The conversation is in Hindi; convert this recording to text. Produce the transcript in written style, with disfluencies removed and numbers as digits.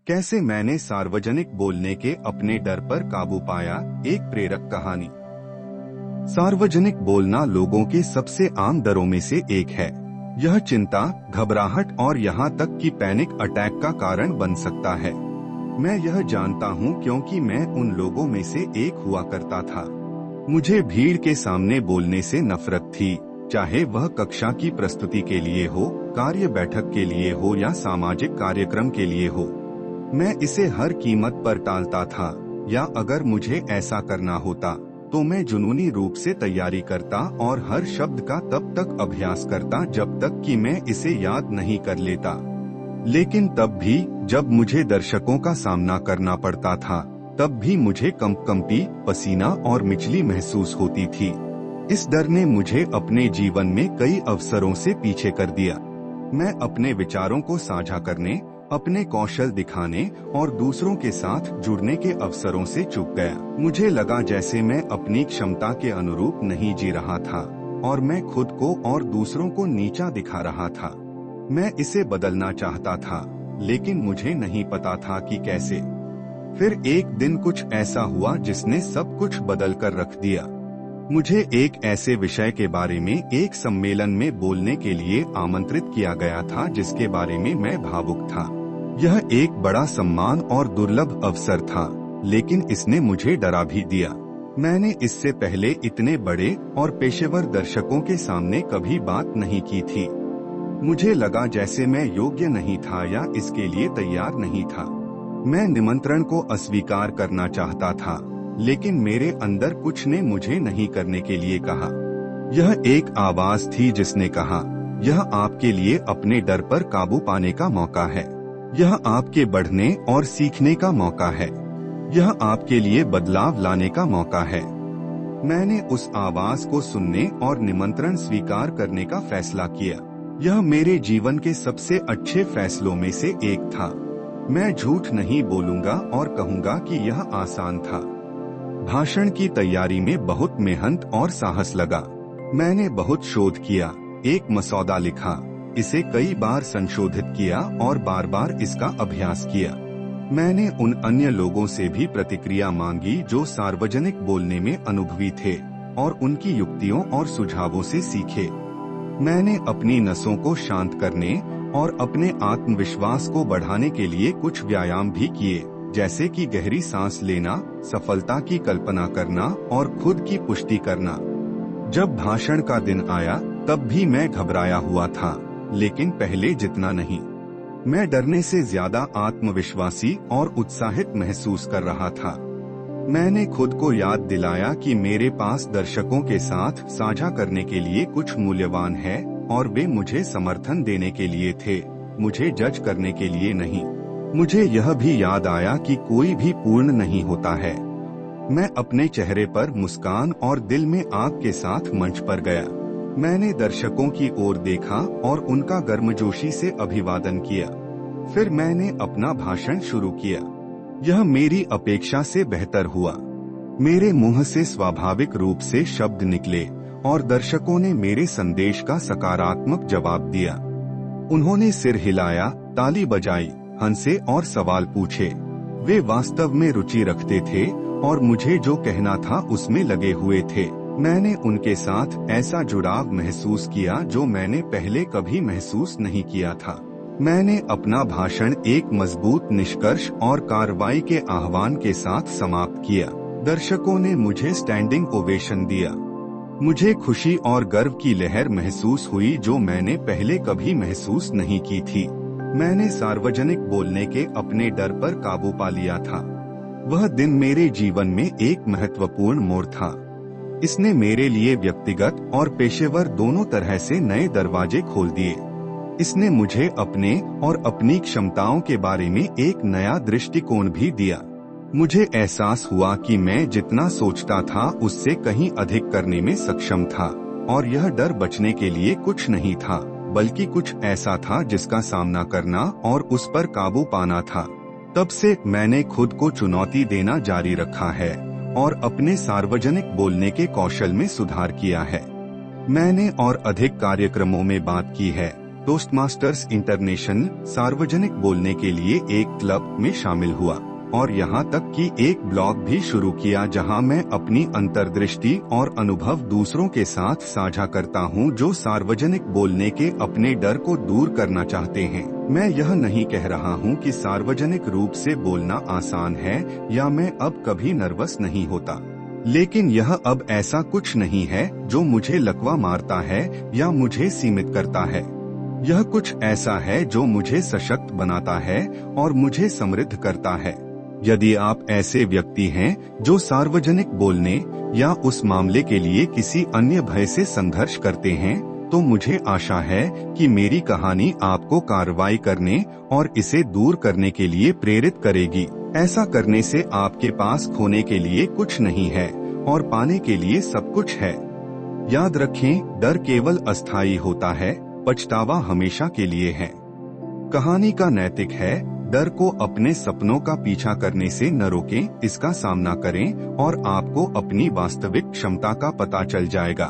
कैसे मैंने सार्वजनिक बोलने के अपने डर पर काबू पाया। एक प्रेरक कहानी। सार्वजनिक बोलना लोगों के सबसे आम डरों में से एक है। यह चिंता, घबराहट और यहाँ तक कि पैनिक अटैक का कारण बन सकता है। मैं यह जानता हूँ क्योंकि मैं उन लोगों में से एक हुआ करता था। मुझे भीड़ के सामने बोलने से नफरत थी, चाहे वह कक्षा की प्रस्तुति के लिए हो, कार्य बैठक के लिए हो या सामाजिक कार्यक्रम के लिए हो। मैं इसे हर कीमत पर टालता था, या अगर मुझे ऐसा करना होता तो मैं जुनूनी रूप से तैयारी करता और हर शब्द का तब तक अभ्यास करता जब तक कि मैं इसे याद नहीं कर लेता। लेकिन तब भी जब मुझे दर्शकों का सामना करना पड़ता था, तब भी मुझे कंपी, पसीना और मिचली महसूस होती थी। इस डर ने मुझे अपने जीवन में कई अवसरों से पीछे कर दिया। मैं अपने विचारों को साझा करने, अपने कौशल दिखाने और दूसरों के साथ जुड़ने के अवसरों से चूक गया। मुझे लगा जैसे मैं अपनी क्षमता के अनुरूप नहीं जी रहा था और मैं खुद को और दूसरों को नीचा दिखा रहा था। मैं इसे बदलना चाहता था, लेकिन मुझे नहीं पता था कि कैसे। फिर एक दिन कुछ ऐसा हुआ जिसने सब कुछ बदल कर रख दिया। मुझे एक ऐसे विषय के बारे में एक सम्मेलन में बोलने के लिए आमंत्रित किया गया था जिसके बारे में मैं भावुक था। यह एक बड़ा सम्मान और दुर्लभ अवसर था, लेकिन इसने मुझे डरा भी दिया। मैंने इससे पहले इतने बड़े और पेशेवर दर्शकों के सामने कभी बात नहीं की थी। मुझे लगा जैसे मैं योग्य नहीं था या इसके लिए तैयार नहीं था। मैं निमंत्रण को अस्वीकार करना चाहता था, लेकिन मेरे अंदर कुछ ने मुझे नहीं करने के लिए कहा। यह एक आवाज थी जिसने कहा, यह आपके लिए अपने डर पर काबू पाने का मौका है। यह आपके बढ़ने और सीखने का मौका है। यह आपके लिए बदलाव लाने का मौका है। मैंने उस आवाज को सुनने और निमंत्रण स्वीकार करने का फैसला किया। यह मेरे जीवन के सबसे अच्छे फैसलों में से एक था। मैं झूठ नहीं बोलूंगा और कहूंगा कि यह आसान था। भाषण की तैयारी में बहुत मेहनत और साहस लगा। मैंने बहुत शोध किया, एक मसौदा लिखा, इसे कई बार संशोधित किया और बार बार इसका अभ्यास किया। मैंने उन अन्य लोगों से भी प्रतिक्रिया मांगी जो सार्वजनिक बोलने में अनुभवी थे और उनकी युक्तियों और सुझावों से सीखे। मैंने अपनी नसों को शांत करने और अपने आत्मविश्वास को बढ़ाने के लिए कुछ व्यायाम भी किए, जैसे कि गहरी सांस लेना, सफलता की कल्पना करना और खुद की पुष्टि करना। जब भाषण का दिन आया तब भी मैं घबराया हुआ था, लेकिन पहले जितना नहीं। मैं डरने से ज्यादा आत्मविश्वासी और उत्साहित महसूस कर रहा था। मैंने खुद को याद दिलाया कि मेरे पास दर्शकों के साथ साझा करने के लिए कुछ मूल्यवान है और वे मुझे समर्थन देने के लिए थे, मुझे जज करने के लिए नहीं। मुझे यह भी याद आया कि कोई भी पूर्ण नहीं होता है। मैं अपने चेहरे पर मुस्कान और दिल में आग के साथ मंच पर गया। मैंने दर्शकों की ओर देखा और उनका गर्मजोशी से अभिवादन किया। फिर मैंने अपना भाषण शुरू किया। यह मेरी अपेक्षा से बेहतर हुआ। मेरे मुंह से स्वाभाविक रूप से शब्द निकले और दर्शकों ने मेरे संदेश का सकारात्मक जवाब दिया। उन्होंने सिर हिलाया, ताली बजाई, हंसे और सवाल पूछे। वे वास्तव में रुचि रखते थे और मुझे जो कहना था उसमें लगे हुए थे। मैंने उनके साथ ऐसा जुड़ाव महसूस किया जो मैंने पहले कभी महसूस नहीं किया था। मैंने अपना भाषण एक मजबूत निष्कर्ष और कार्रवाई के आह्वान के साथ समाप्त किया। दर्शकों ने मुझे स्टैंडिंग ओवेशन दिया। मुझे खुशी और गर्व की लहर महसूस हुई जो मैंने पहले कभी महसूस नहीं की थी। मैंने सार्वजनिक बोलने के अपने डर पर काबू पा लिया था। वह दिन मेरे जीवन में एक महत्वपूर्ण मोड़ था। इसने मेरे लिए व्यक्तिगत और पेशेवर दोनों तरह से नए दरवाजे खोल दिए। इसने मुझे अपने और अपनी क्षमताओं के बारे में एक नया दृष्टिकोण भी दिया। मुझे एहसास हुआ कि मैं जितना सोचता था उससे कहीं अधिक करने में सक्षम था, और यह डर बचने के लिए कुछ नहीं था, बल्कि कुछ ऐसा था जिसका सामना करना और उस पर काबू पाना था। तब से मैंने खुद को चुनौती देना जारी रखा है और अपने सार्वजनिक बोलने के कौशल में सुधार किया है। मैंने और अधिक कार्यक्रमों में बात की है, टोस्टमास्टर्स इंटरनेशनल सार्वजनिक बोलने के लिए एक क्लब में शामिल हुआ और यहाँ तक कि एक ब्लॉग भी शुरू किया जहाँ मैं अपनी अंतर्दृष्टि और अनुभव दूसरों के साथ साझा करता हूँ जो सार्वजनिक बोलने के अपने डर को दूर करना चाहते हैं। मैं यह नहीं कह रहा हूँ कि सार्वजनिक रूप से बोलना आसान है या मैं अब कभी नर्वस नहीं होता, लेकिन यह अब ऐसा कुछ नहीं है जो मुझे लकवा मारता है या मुझे सीमित करता है। यह कुछ ऐसा है जो मुझे सशक्त बनाता है और मुझे समृद्ध करता है। यदि आप ऐसे व्यक्ति हैं जो सार्वजनिक बोलने या उस मामले के लिए किसी अन्य भय से संघर्ष करते हैं, तो मुझे आशा है कि मेरी कहानी आपको कार्रवाई करने और इसे दूर करने के लिए प्रेरित करेगी। ऐसा करने से आपके पास खोने के लिए कुछ नहीं है और पाने के लिए सब कुछ है। याद रखें, डर केवल अस्थायी होता है, पछतावा हमेशा के लिए है। कहानी का नैतिक है, डर को अपने सपनों का पीछा करने से न रोकें, इसका सामना करें और आपको अपनी वास्तविक क्षमता का पता चल जाएगा।